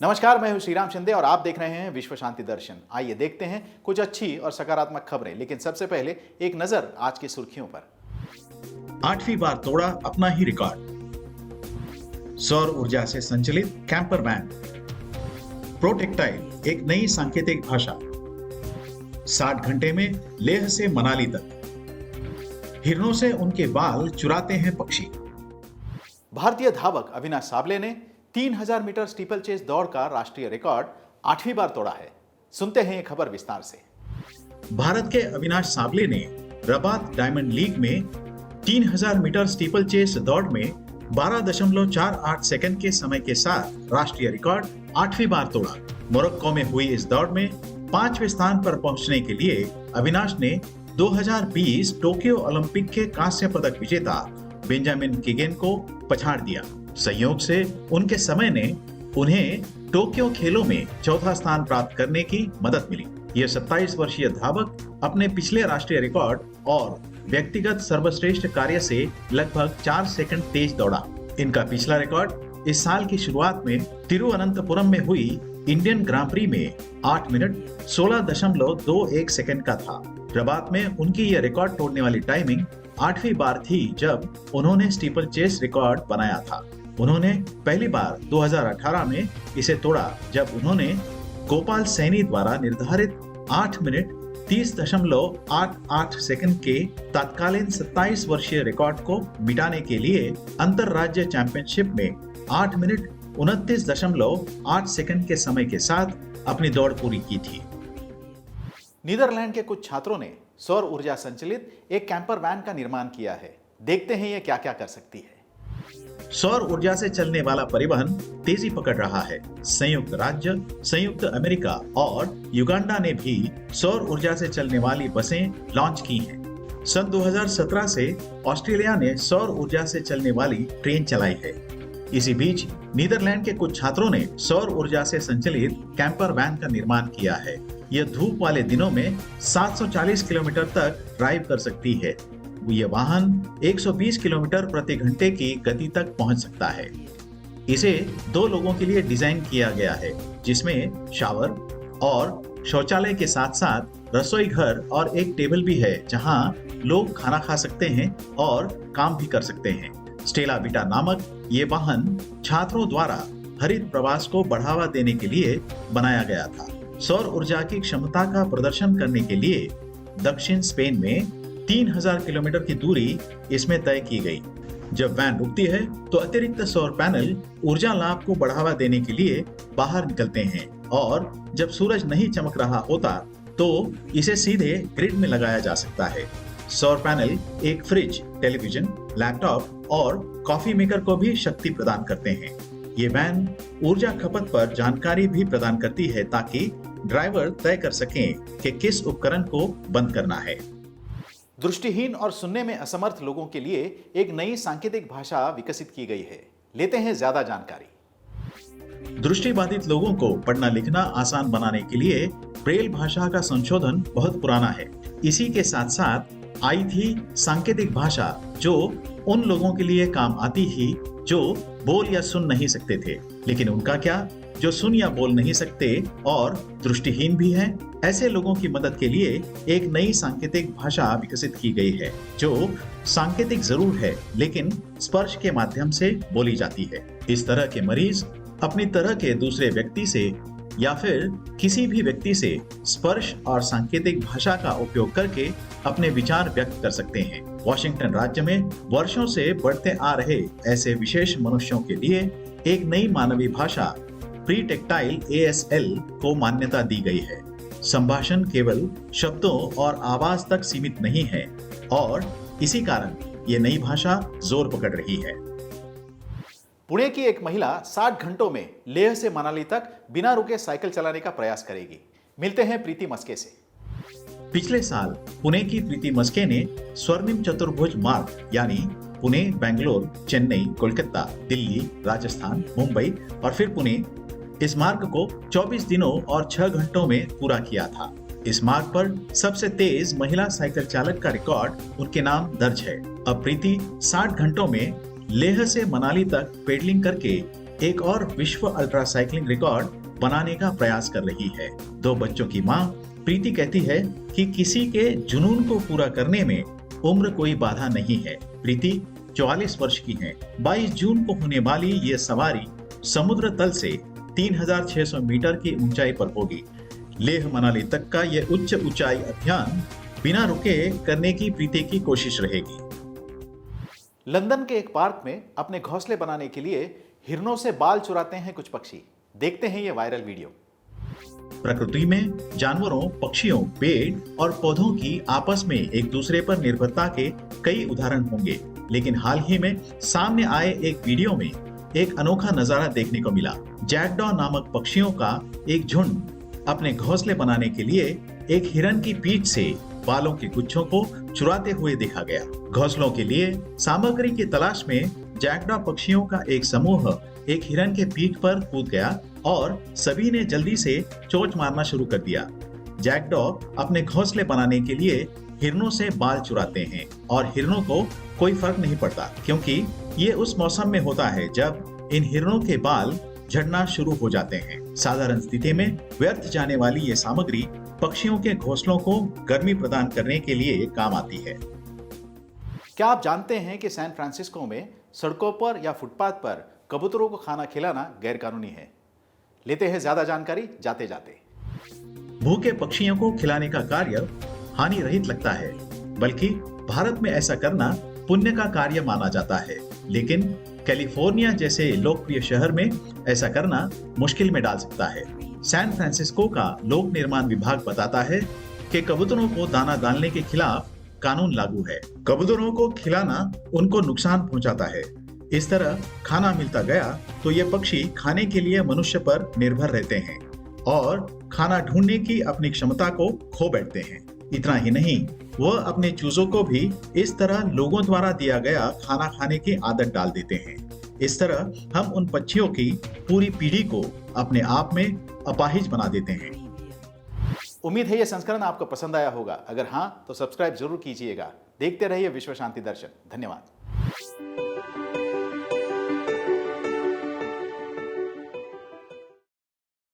नमस्कार, मैं हूं श्रीराम शिंदे और आप देख रहे हैं विश्व शांति दर्शन। आइए देखते हैं कुछ अच्छी और सकारात्मक खबरें, लेकिन सबसे पहले एक नजर आज की सुर्खियों पर। 8वीं बार तोड़ा अपना ही रिकॉर्ड। सौर ऊर्जा से संचालित कैंपर वैन। प्रोटेक्टाइल एक नई सांकेतिक भाषा। 60 घंटे में लेह से मनाली तक। हिरणों से उनके बाल चुराते हैं पक्षी। भारतीय धावक अविनाश साबले ने 3000 मीटर स्टीपल चेस दौड़ का राष्ट्रीय रिकॉर्ड 8वीं बार तोड़ा है। सुनते हैं ये खबर विस्तार से। भारत के अविनाश साबले ने रबात डायमंड लीग में 3000 मीटर स्टीपल चेस दौड़ में 12.48 सेकंड के समय के साथ राष्ट्रीय रिकॉर्ड 8वीं बार तोड़ा। मोरक्को में हुई इस दौड़ में 5वें स्थान पर पहुंचने के लिए अविनाश ने 2020 टोक्यो ओलंपिक के कांस्य पदक विजेता बेंजामिन किगेन को पछाड़ दिया। संयोग से उनके समय ने उन्हें टोक्यो खेलों में चौथा स्थान प्राप्त करने की मदद मिली। यह 27 वर्षीय धावक अपने पिछले राष्ट्रीय रिकॉर्ड और व्यक्तिगत सर्वश्रेष्ठ कार्य से लगभग 4 सेकंड तेज दौड़ा। इनका पिछला रिकॉर्ड इस साल की शुरुआत में तिरुवनंतपुरम में हुई इंडियन ग्रां प्री में 8 मिनट 16.21 सेकंड का था। रबात में उनकी यह रिकॉर्ड तोड़ने वाली टाइमिंग 8वीं बार थी जब उन्होंने स्टीपल चेस रिकॉर्ड बनाया था। उन्होंने पहली बार 2018 में इसे तोड़ा जब उन्होंने गोपाल सैनी द्वारा निर्धारित 8 मिनट 30.88 सेकंड के तत्कालीन 27 वर्षीय रिकॉर्ड को मिटाने के लिए अंतरराज्य चैंपियनशिप में 8 मिनट 29.8 सेकंड के समय के साथ अपनी दौड़ पूरी की थी। नीदरलैंड के कुछ छात्रों ने सौर ऊर्जा संचालित एक कैंपर वैन का निर्माण किया है। देखते हैं ये क्या क्या कर सकती है। सौर ऊर्जा से चलने वाला परिवहन तेजी पकड़ रहा है। संयुक्त राज्य, संयुक्त अमेरिका और युगांडा ने भी सौर ऊर्जा से चलने वाली बसें लॉन्च की हैं। सन 2017 से ऑस्ट्रेलिया ने सौर ऊर्जा से चलने वाली ट्रेन चलाई है। इसी बीच नीदरलैंड के कुछ छात्रों ने सौर ऊर्जा से संचालित कैंपर वैन का निर्माण किया है। यह धूप वाले दिनों में 740 किलोमीटर तक ड्राइव कर सकती है। यह वाहन 120 किलोमीटर प्रति घंटे की गति तक पहुंच सकता है। इसे 2 लोगों के लिए डिजाइन किया गया है, जिसमें शावर और शौचालय के साथ साथ रसोई घर और एक टेबल भी है जहां लोग खाना खा सकते हैं और काम भी कर सकते हैं। स्टेला विटा नामक ये वाहन छात्रों द्वारा हरित प्रवास को बढ़ावा देने के लिए बनाया गया था। सौर ऊर्जा की क्षमता का प्रदर्शन करने के लिए दक्षिण स्पेन में 3000 किलोमीटर की दूरी इसमें तय की गई। जब वैन रुकती है तो अतिरिक्त सौर पैनल ऊर्जा लाभ को बढ़ावा देने के लिए बाहर निकलते हैं और जब सूरज नहीं चमक रहा होता तो इसे सीधे ग्रिड में लगाया जा सकता है। सौर पैनल एक फ्रिज, टेलीविजन, लैपटॉप और कॉफी मेकर को भी शक्ति प्रदान करते हैं। ये वैन ऊर्जा खपत पर जानकारी भी प्रदान करती है ताकि ड्राइवर तय कर सकें कि किस उपकरण को बंद करना है। दृष्टिहीन और सुनने में असमर्थ लोगों के लिए एक नई सांकेतिक भाषा विकसित की गई है। लेते हैं ज्यादा जानकारी। दृष्टिबाधित लोगों को पढ़ना लिखना आसान बनाने के लिए ब्रेल भाषा का संशोधन बहुत पुराना है। इसी के साथ साथ आई थी सांकेतिक भाषा जो उन लोगों के लिए काम आती थी जो बोल या सुन नहीं सकते थे। लेकिन उनका क्या, जो सुन या बोल नहीं सकते और दृष्टिहीन भी हैं, ऐसे लोगों की मदद के लिए एक नई सांकेतिक भाषा विकसित की गई है जो सांकेतिक जरूर है लेकिन स्पर्श के माध्यम से बोली जाती है। इस तरह के मरीज अपनी तरह के दूसरे व्यक्ति से या फिर किसी भी व्यक्ति से स्पर्श और सांकेतिक भाषा का उपयोग करके अपने विचार व्यक्त कर सकते हैं। वॉशिंगटन राज्य में वर्षों से बढ़ते आ रहे ऐसे विशेष मनुष्यों के लिए एक नई मानवीय भाषा प्रीटेक्टाइल ASL को मान्यता दी गई है। संभाषण केवल शब्दों और आवाज तक सीमित नहीं है और इसी कारण ये नई भाषा जोर पकड़ रही है। पुणे की एक महिला 60 घंटों में लेह से मनाली तक बिना रुके साइकिल चलाने का प्रयास करेगी। मिलते हैं प्रीति मस्के से। पिछले साल पुणे की प्रीति मस्के ने स्वर्णिम चतुर्भुज मार्ग यानी पुणे, बेंगलोर, चेन्नई, कोलकाता, दिल्ली, राजस्थान, मुंबई और फिर पुणे, इस मार्ग को 24 दिनों और 6 घंटों में पूरा किया था। इस मार्ग पर सबसे तेज महिला साइकिल चालक का रिकॉर्ड उनके नाम दर्ज है। अब प्रीति 60 घंटों में लेह से मनाली तक पेडलिंग करके एक और विश्व अल्ट्रा साइकिलिंग रिकॉर्ड बनाने का प्रयास कर रही है। 2 बच्चों की मां प्रीति कहती है कि किसी के जुनून को पूरा करने में उम्र कोई बाधा नहीं है। प्रीति 44 वर्ष की है। 22 जून को होने वाली ये सवारी समुद्र तल से 3600 मीटर की ऊंचाई पर होगी। लेह मनाली तक का ये उच्च ऊंचाई अभियान बिना रुके करने की प्रीति की कोशिश रहेगी। लंदन के एक पार्क में अपने घोंसले बनाने के लिए हिरणों से बाल चुराते हैं कुछ पक्षी। देखते हैं ये वायरल वीडियो। प्रकृति में जानवरों, पक्षियों, पेड़ और पौधों की आपस में एक दूसरे पर निर्भरता के कई उदाहरण होंगे, लेकिन हाल ही में सामने आए एक वीडियो में एक अनोखा नजारा देखने को मिला। जैकडॉ नामक पक्षियों का एक झुंड अपने घोंसले बनाने के लिए एक हिरन की पीठ से बालों के गुच्छों को चुराते हुए देखा गया। घोंसलों के लिए सामग्री की तलाश में जैकडॉ पक्षियों का एक समूह एक हिरन के पीठ पर कूद गया और सभी ने जल्दी से चोंच मारना शुरू कर दिया। जैकडॉ अपने घोंसले बनाने के लिए हिरणों से बाल चुराते हैं और हिरणों को कोई फर्क नहीं पड़ता, क्योंकि ये उस मौसम में होता है जब इन हिरणों के बाल झड़ना शुरू हो जाते हैं। साधारण स्थिति में व्यर्थ जाने वाली ये सामग्री पक्षियों के घोंसलों को गर्मी प्रदान करने के लिए काम आती है। क्या आप जानते हैं कि सैन फ्रांसिस्को में सड़कों पर या फुटपाथ पर कबूतरों को खाना खिलाना गैरकानूनी है? लेते हैं ज्यादा जानकारी जाते जाते। भूखे पक्षियों को खिलाने का कार्य हानि रहित लगता है, बल्कि भारत में ऐसा करना पुण्य का कार्य माना जाता है। लेकिन कैलिफोर्निया जैसे लोकप्रिय शहर में ऐसा करना मुश्किल में डाल सकता है। सैन फ्रांसिस्को का लोक निर्माण विभाग बताता है कि कबूतरों को दाना डालने के खिलाफ कानून लागू है। कबूतरों को खिलाना उनको नुकसान पहुंचाता है। इस तरह खाना मिलता गया तो ये पक्षी खाने के लिए मनुष्य पर निर्भर रहते हैं और खाना ढूंढने की अपनी क्षमता को खो बैठते हैं। इतना ही नहीं, वह अपने चूजों को भी इस तरह लोगों द्वारा दिया गया खाना खाने की आदत डाल देते हैं। इस तरह हम उन पक्षियों की पूरी पीढ़ी को अपने आप में अपाहिज बना देते हैं। उम्मीद है ये संस्करण आपको पसंद आया होगा। अगर हाँ तो सब्सक्राइब जरूर कीजिएगा। देखते रहिए विश्व शांति दर्शन। धन्यवाद।